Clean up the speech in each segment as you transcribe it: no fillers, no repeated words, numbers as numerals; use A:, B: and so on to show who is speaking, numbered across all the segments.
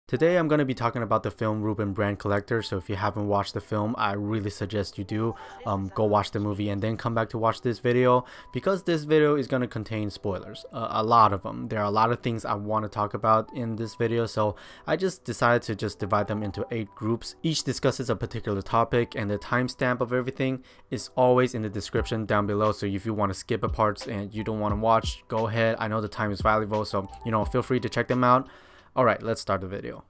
A: Today I'm going to be talking about the film Ruben Brandt Collector, so if you haven't watched the film, I really suggest you do. Go watch the movie and then come back to watch this video, because this video is going to contain spoilers, a lot of them. There are a lot of things I want to talk about in this video, so I just decided to just divide them into 8 groups. Each discusses a particular topic, and the timestamp of everything is always in the description down below, so if you want to skip a parts and you don't want to watch, go ahead. I know the time is valuable, so feel free to check them out. Alright, let's start the video.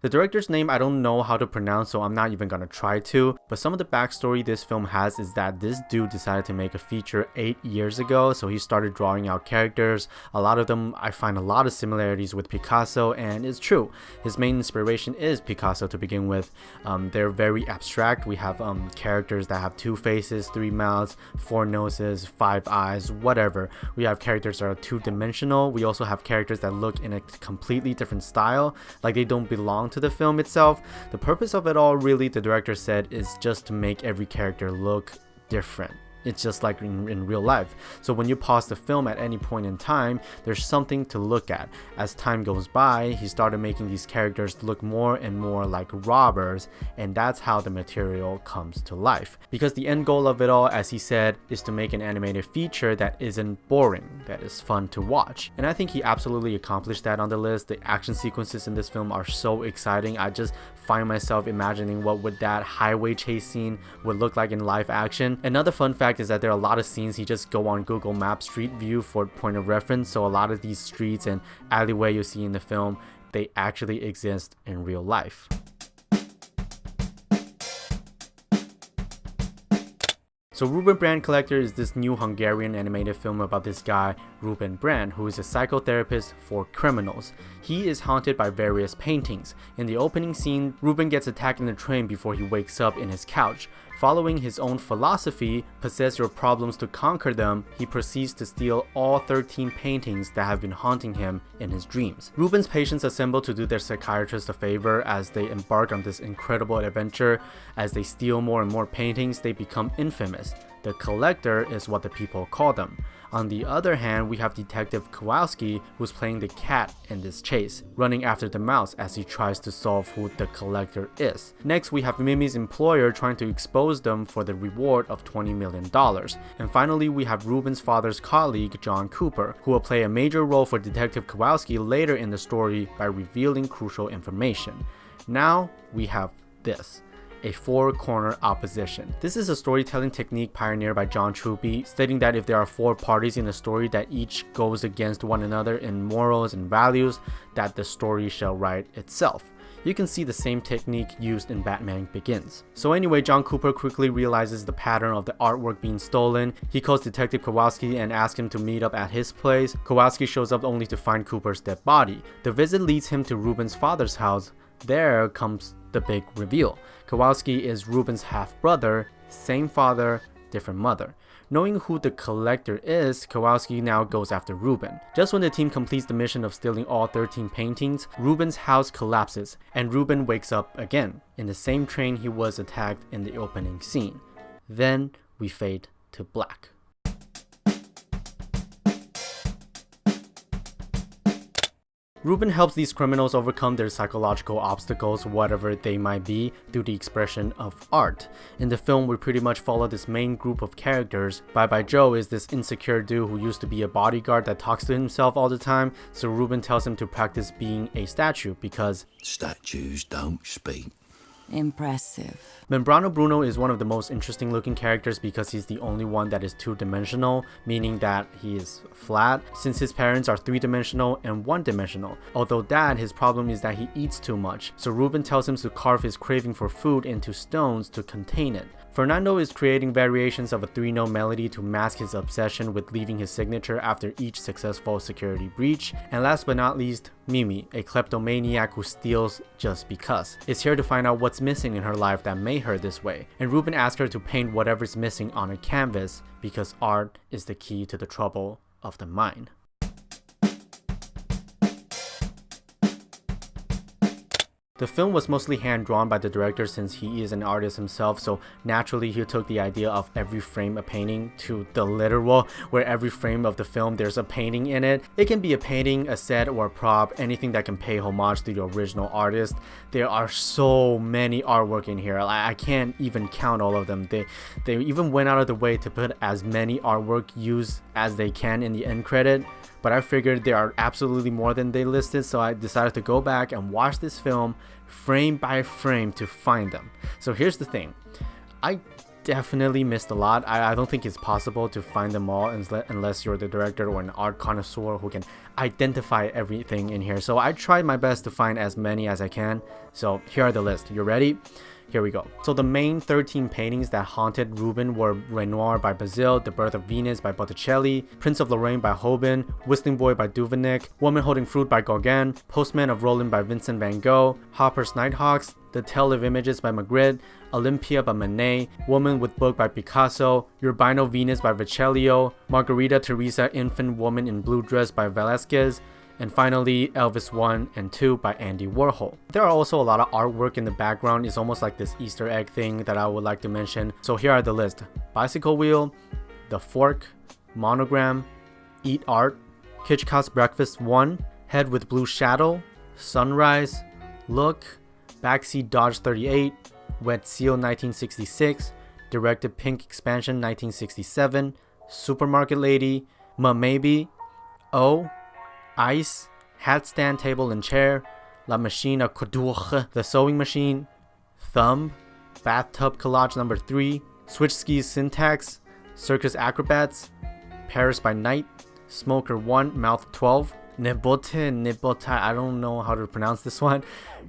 A: The director's name I don't know how to pronounce, so I'm not even gonna try to, but some of the backstory this film has is that this dude decided to make a feature 8 years ago, so he started drawing out characters. A lot of them I find a lot of similarities with Picasso, and it's true. His main inspiration is Picasso to begin with. They're very abstract. We have characters that have 2 faces, 3 mouths, 4 noses, 5 eyes, whatever. We have characters that are 2-dimensional. We also have characters that look in a completely different style, like they don't belong to the film itself. The purpose of it all, really, the director said, is just to make every character look different. It's just like in real life. So when you pause the film at any point in time, there's something to look at. As time goes by, he started making these characters look more and more like robbers, and that's how the material comes to life. Because the end goal of it all, as he said, is to make an animated feature that isn't boring, that is fun to watch. And I think he absolutely accomplished that on the list. The action sequences in this film are so exciting. I just find myself imagining what would that highway chase scene would look like in live action. Another fun fact is that there are a lot of scenes he just go on Google Maps Street View for point of reference, so a lot of these streets and alleyway you see in the film, they actually exist in real life. So Ruben Brandt Collector is this new Hungarian animated film about this guy, Ruben Brandt, who is a psychotherapist for criminals. He is haunted by various paintings. In the opening scene, Ruben gets attacked in a train before he wakes up in his couch. Following his own philosophy, possess your problems to conquer them, he proceeds to steal all 13 paintings that have been haunting him in his dreams. Ruben's patients assemble to do their psychiatrist a favor as they embark on this incredible adventure. As they steal more and more paintings, they become infamous. The Collector is what the people call them. On the other hand, we have Detective Kowalski, who's playing the cat in this chase, running after the mouse as he tries to solve who the Collector is. Next, we have Mimi's employer trying to expose them for the reward of $20 million. And finally, we have Ruben's father's colleague, John Cooper, who will play a major role for Detective Kowalski later in the story by revealing crucial information. Now, we have this. A 4-corner opposition. This is a storytelling technique pioneered by John Truby, stating that if there are 4 parties in a story that each goes against one another in morals and values, that the story shall write itself. You can see the same technique used in Batman Begins. So anyway, John Cooper quickly realizes the pattern of the artwork being stolen. He calls Detective Kowalski and asks him to meet up at his place. Kowalski shows up only to find Cooper's dead body. The visit leads him to Ruben's father's house. There comes the big reveal. Kowalski is Ruben's half-brother, same father, different mother. Knowing who the Collector is, Kowalski now goes after Ruben. Just when the team completes the mission of stealing all 13 paintings, Ruben's house collapses, and Ruben wakes up again, in the same train he was attacked in the opening scene. Then we fade to black. Ruben helps these criminals overcome their psychological obstacles, whatever they might be, through the expression of art. In the film, we pretty much follow this main group of characters. Bye Joe is this insecure dude who used to be a bodyguard that talks to himself all the time, so Ruben tells him to practice being a statue because
B: statues don't speak.
C: Impressive.
A: Membrano Bruno is one of the most interesting looking characters because he's the only one that is 2-dimensional, meaning that he is flat, since his parents are 3-dimensional and 1-dimensional. Although his problem is that he eats too much, so Ruben tells him to carve his craving for food into stones to contain it. Fernando is creating variations of a 3-note melody to mask his obsession with leaving his signature after each successful security breach. And last but not least, Mimi, a kleptomaniac who steals just because, is here to find out what's missing in her life that made her this way. And Ruben asks her to paint whatever's missing on a canvas because art is the key to the trouble of the mind. The film was mostly hand-drawn by the director since he is an artist himself, so naturally he took the idea of every frame a painting to the literal, where every frame of the film there's a painting in it. It can be a painting, a set, or a prop, anything that can pay homage to the original artist. There are so many artwork in here, I can't even count all of them. They even went out of the way to put as many artwork used as they can in the end credit. But I figured there are absolutely more than they listed, so I decided to go back and watch this film frame by frame to find them. So here's the thing, I definitely missed a lot. I don't think it's possible to find them all unless you're the director or an art connoisseur who can identify everything in here. So I tried my best to find as many as I can. So here are the list. You ready? Here we go. So the main 13 paintings that haunted Ruben were Renoir by Bazille, The Birth of Venus by Botticelli, Prince of Lorraine by Hoban, Whistling Boy by Duvenick, Woman Holding Fruit by Gauguin, Postman of Roland by Vincent van Gogh, Hopper's Nighthawks, The Tale of Images by Magritte, Olympia by Manet, Woman with Book by Picasso, Urbino Venus by Vecellio, Margarita Teresa Infant Woman in Blue Dress by Velázquez, and finally Elvis 1 and 2 by Andy Warhol. There are also a lot of artwork in the background. It's almost like this Easter egg thing that I would like to mention. So here are the list: Bicycle Wheel, The Fork, Monogram, Eat Art, Hitchcock's Breakfast 1, Head with Blue Shadow, Sunrise, Look, Backseat Dodge 38, Wet Seal 1966, Directed Pink Expansion 1967, Supermarket Lady, Maybe, Oh, Ice, Hat Stand Table and Chair, La Machine à Coudre, The Sewing Machine, Thumb, Bathtub Collage number 3, Switch Skis Syntax, Circus Acrobats, Paris by Night, Smoker 1, Mouth 12, Nebote, I don't know how to pronounce this one,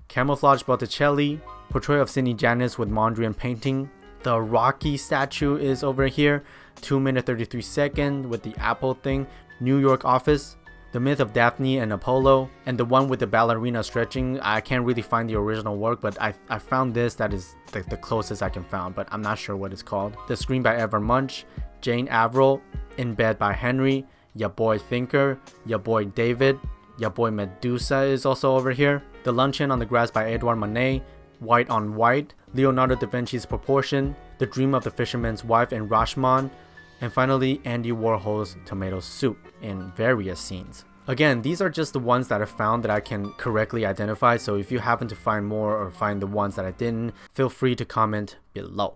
A: Camouflage Botticelli, Portrait of Sidney Janis with Mondrian painting, the Rocky statue is over here, 2 minute 33 second with the apple thing, New York Office, The Myth of Daphne and Apollo, and the one with the ballerina stretching. I can't really find the original work, but I found this that is the closest I can find, but I'm not sure what it's called. The Scream by Ever Munch, Jane Averill, In Bed by Henry, Ya Boy Thinker, Ya Boy David, Ya Boy Medusa is also over here. The Luncheon on the Grass by Edouard Manet, White on White, Leonardo da Vinci's Proportion, The Dream of the Fisherman's Wife and Rashomon, and finally Andy Warhol's Tomato Soup in various scenes. Again, these are just the ones that I found that I can correctly identify, so if you happen to find more or find the ones that I didn't, feel free to comment below.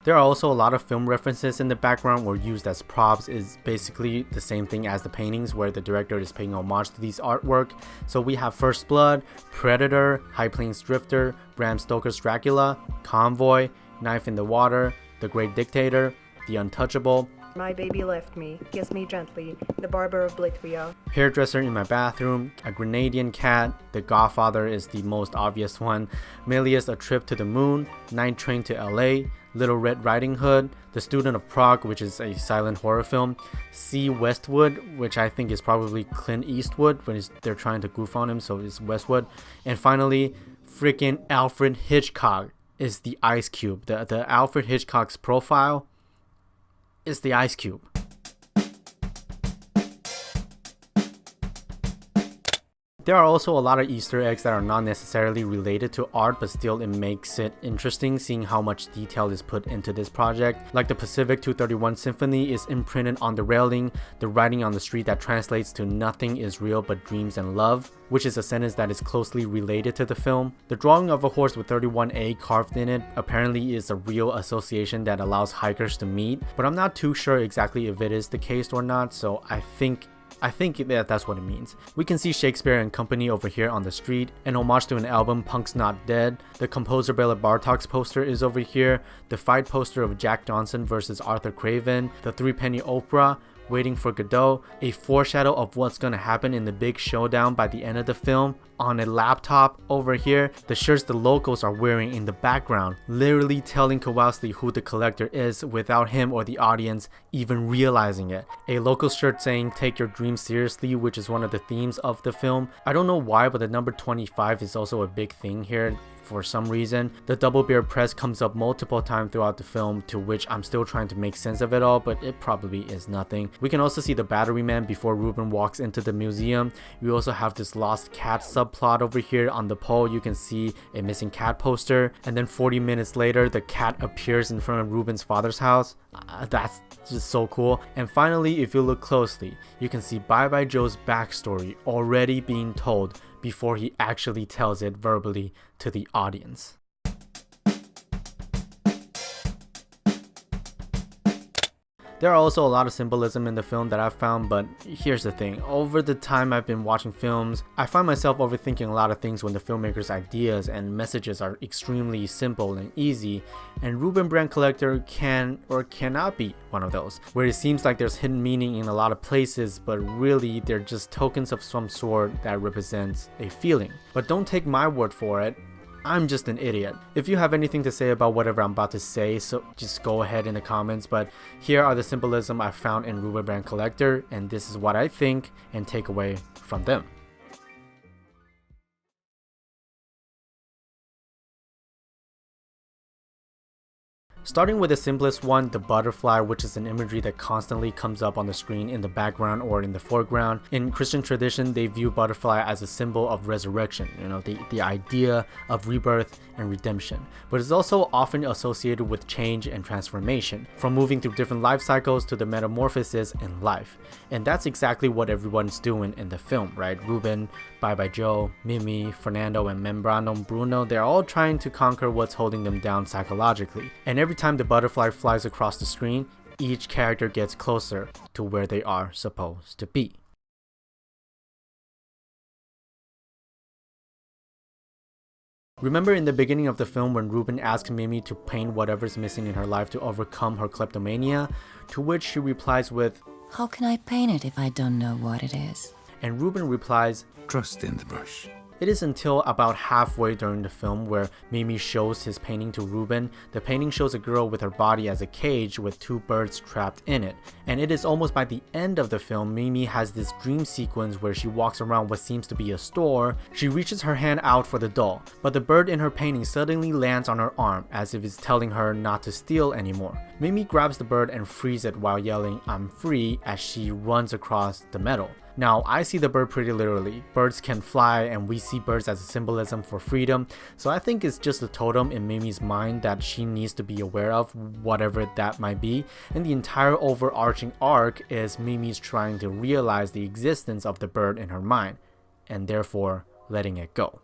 A: There are also a lot of film references in the background or used as props. Is basically the same thing as the paintings where the director is paying homage to these artwork. So we have First Blood, Predator, High Plains Drifter, Bram Stoker's Dracula, Convoy, Knife in the Water, The Great Dictator, The Untouchable,
D: My Baby Left Me, Kiss Me Gently, The Barber of Blitvia,
A: Hairdresser in My Bathroom, A Grenadian Cat, The Godfather is the most obvious one, Milius, A Trip to the Moon, Night Train to LA, Little Red Riding Hood, The Student of Prague, which is a silent horror film, See Westwood, which I think is probably Clint Eastwood when they're trying to goof on him, so it's Westwood, and finally freaking Alfred Hitchcock is the Ice Cube. The Alfred Hitchcock's profile is the Ice Cube. There are also a lot of Easter eggs that are not necessarily related to art, but still it makes it interesting seeing how much detail is put into this project. Like the Pacific 231 Symphony is imprinted on the railing, the writing on the street that translates to "Nothing is real but dreams and love," which is a sentence that is closely related to the film. The drawing of a horse with 31A carved in it apparently is a real association that allows hikers to meet, but I'm not too sure exactly if it is the case or not, so I think that's what it means. We can see Shakespeare and Company over here on the street, an homage to an album, Punk's Not Dead. The composer Bela Bartok's poster is over here, the fight poster of Jack Johnson versus Arthur Craven, the Threepenny Opera, Waiting for Godot, a foreshadow of what's gonna happen in the big showdown by the end of the film. on a laptop over here, the shirts the locals are wearing in the background, literally telling Kowalski who the collector is without him or the audience even realizing it. A local shirt saying "Take your dreams seriously," which is one of the themes of the film. I don't know why, but the number 25 is also a big thing here. For some reason, the double bear press comes up multiple times throughout the film, to which I'm still trying to make sense of it all, but it probably is nothing. We can also see the battery man before Ruben walks into the museum. We also have this lost cat subplot over here. On the pole you can see a missing cat poster, and then 40 minutes later the cat appears in front of Ruben's father's house. That's just so cool. And finally, if you look closely, you can see Bye Bye Joe's backstory already being told before he actually tells it verbally to the audience. There are also a lot of symbolism in the film that I've found, but here's the thing. Over the time I've been watching films, I find myself overthinking a lot of things when the filmmaker's ideas and messages are extremely simple and easy, and Ruben Brandt Collector can or cannot be one of those, where it seems like there's hidden meaning in a lot of places, but really they're just tokens of some sort that represents a feeling. But don't take my word for it. I'm just an idiot. If you have anything to say about whatever I'm about to say, so just go ahead in the comments, but here are the symbolism I found in Ruben Brandt Collector, and this is what I think and take away from them. Starting with the simplest one, the butterfly, which is an imagery that constantly comes up on the screen in the background or in the foreground. In Christian tradition, they view butterfly as a symbol of resurrection, the idea of rebirth and redemption. But it's also often associated with change and transformation, from moving through different life cycles to the metamorphosis in life. And that's exactly what everyone's doing in the film, right? Ruben, Bye Bye Joe, Mimi, Fernando, and Membrano Bruno, they're all trying to conquer what's holding them down psychologically. And every time the butterfly flies across the screen, each character gets closer to where they are supposed to be. Remember in the beginning of the film when Ruben asks Mimi to paint whatever's missing in her life to overcome her kleptomania, to which she replies with,
C: "How can I paint it if I don't know what it is?"
A: And Ruben replies,
B: Trust in the brush.
A: It is until about halfway during the film where Mimi shows his painting to Ruben. The painting shows a girl with her body as a cage with two birds trapped in it. And it is almost by the end of the film, Mimi has this dream sequence where she walks around what seems to be a store. She reaches her hand out for the doll, but the bird in her painting suddenly lands on her arm as if it's telling her not to steal anymore. Mimi grabs the bird and frees it while yelling, "I'm free," as she runs across the meadow. Now, I see the bird pretty literally. Birds can fly, and we see birds as a symbolism for freedom, so I think it's just a totem in Mimi's mind that she needs to be aware of, whatever that might be. And the entire overarching arc is Mimi's trying to realize the existence of the bird in her mind, and therefore letting it go.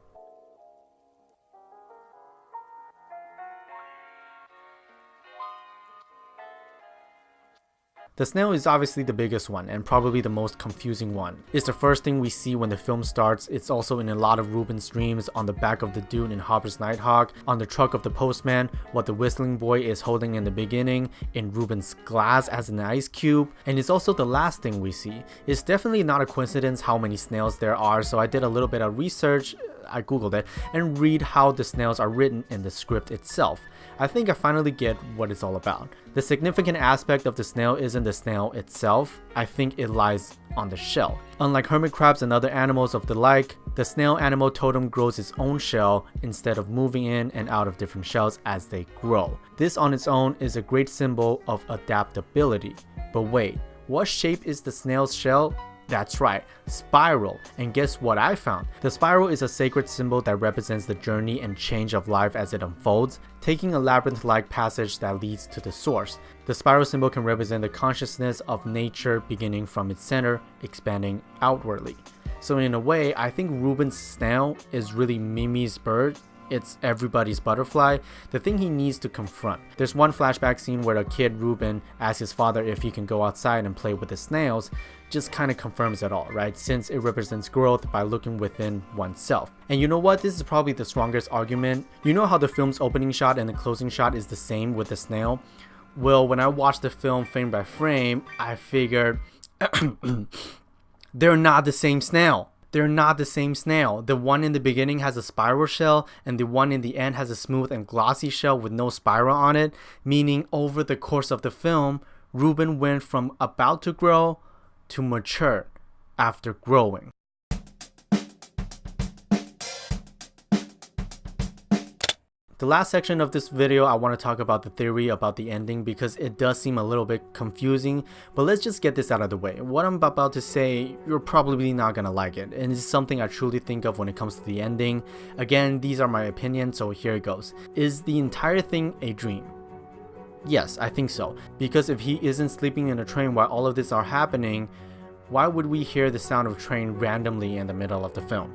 A: The snail is obviously the biggest one and probably the most confusing one. It's the first thing we see when the film starts. It's also in a lot of Ruben's dreams, on the back of the dude in Hopper's Nighthawk, on the truck of the postman, what the whistling boy is holding in the beginning, in Ruben's glass as an ice cube, and it's also the last thing we see. It's definitely not a coincidence how many snails there are, so I did a little bit of research. I googled it and read how the snails are written in the script itself. I think I finally get what it's all about. The significant aspect of the snail isn't the snail itself. I think it lies on the shell. Unlike hermit crabs and other animals of the like, the snail animal totem grows its own shell instead of moving in and out of different shells as they grow. This on its own is a great symbol of adaptability. But wait, what shape is the snail's shell? That's right, spiral. And guess what I found? The spiral is a sacred symbol that represents the journey and change of life as it unfolds, taking a labyrinth-like passage that leads to the source. The spiral symbol can represent the consciousness of nature beginning from its center, expanding outwardly. So in a way, I think Ruben's snail is really Mimi's bird. It's everybody's butterfly, the thing he needs to confront. There's one flashback scene where a kid, Ruben, asks his father if he can go outside and play with the snails. Just kind of confirms it all, right? Since it represents growth by looking within oneself. And you know what? This is probably the strongest argument. You know how the film's opening shot and the closing shot is the same with the snail? Well, when I watched the film frame by frame, I figured they're not the same snail. They're not the same snail. The one in the beginning has a spiral shell, and the one in the end has a smooth and glossy shell with no spiral on it, meaning over the course of the film, Ruben went from about to grow to mature after growing. The last section of this video, I want to talk about the theory about the ending because it does seem a little bit confusing, but let's just get this out of the way. What I'm about to say, you're probably not gonna like it, and it's something I truly think of when it comes to the ending. Again, these are my opinions, so here it goes. Is the entire thing a dream? Yes, I think so, because if he isn't sleeping in a train while all of this are happening, why would we hear the sound of train randomly in the middle of the film?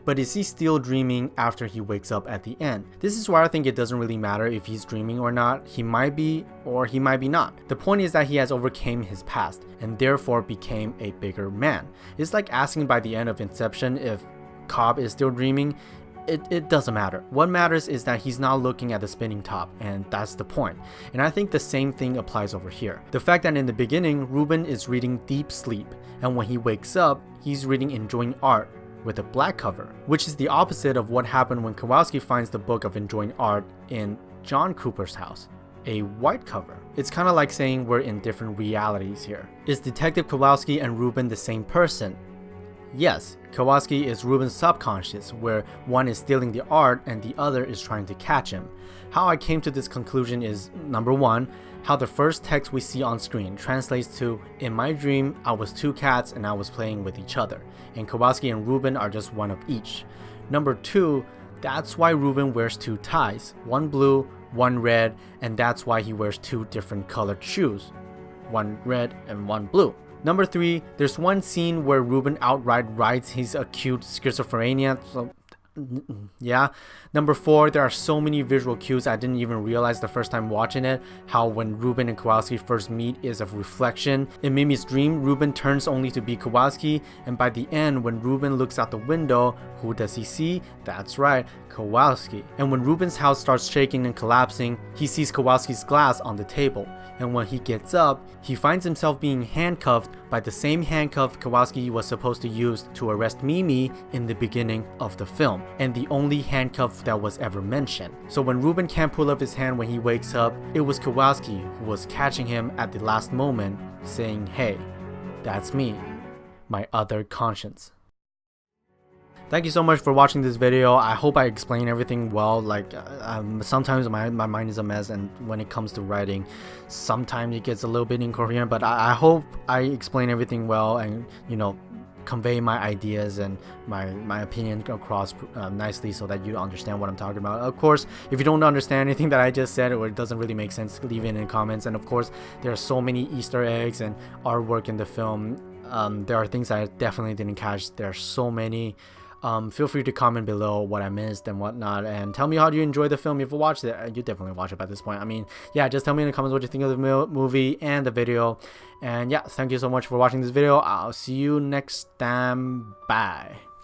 A: But is he still dreaming after he wakes up at the end? This is why I think it doesn't really matter if he's dreaming or not. He might be, or he might be not. The point is that he has overcame his past and therefore became a bigger man. It's like asking by the end of Inception if Cobb is still dreaming. It doesn't matter. What matters is that he's not looking at the spinning top, and that's the point. And I think the same thing applies over here. The fact that in the beginning, Ruben is reading Deep Sleep, and when he wakes up, he's reading Enjoying Art with a black cover, which is the opposite of what happened when Kowalski finds the book of Enjoying Art in John Cooper's house, a white cover. It's kind of like saying we're in different realities here. Is Detective Kowalski and Ruben the same person? Yes, Kowalski is Ruben's subconscious, where one is stealing the art and the other is trying to catch him. How I came to this conclusion is, number one, how the first text we see on screen translates to, in my dream, I was two cats and I was playing with each other, and Kowalski and Ruben are just one of each. Number two, that's why Ruben wears two ties, one blue, one red, and that's why he wears two different colored shoes, one red and one blue. Number three, there's one scene where Ruben outright writes his acute schizophrenia, so yeah. Number four, there are so many visual cues I didn't even realize the first time watching it, how when Ruben and Kowalski first meet is a reflection. In Mimi's dream, Ruben turns only to be Kowalski, and by the end, when Ruben looks out the window, who does he see? That's right, Kowalski. And when Ruben's house starts shaking and collapsing, he sees Kowalski's glass on the table. And when he gets up, he finds himself being handcuffed by the same handcuff Kowalski was supposed to use to arrest Mimi in the beginning of the film, and the only handcuff that was ever mentioned. So when Ruben can't pull up his hand when he wakes up, it was Kowalski who was catching him at the last moment, saying, "Hey, that's me, my other conscience." Thank you so much for watching this video. I hope I explained everything well. Like sometimes my mind is a mess, and when it comes to writing, sometimes it gets a little bit incoherent, but I hope I explain everything well and, you know, convey my ideas and my opinion across nicely so that you understand what I'm talking about. Of course, if you don't understand anything that I just said or it doesn't really make sense, leave it in the comments. And of course, there are so many Easter eggs and artwork in the film. There are things I definitely didn't catch. There are so many. Feel free to comment below what I missed and whatnot, and tell me how do you enjoy the film. If you watched it, you definitely watch it by this point. I mean, yeah, just tell me in the comments what you think of the movie and the video. And yeah, thank you so much for watching this video. I'll see you next time. Bye.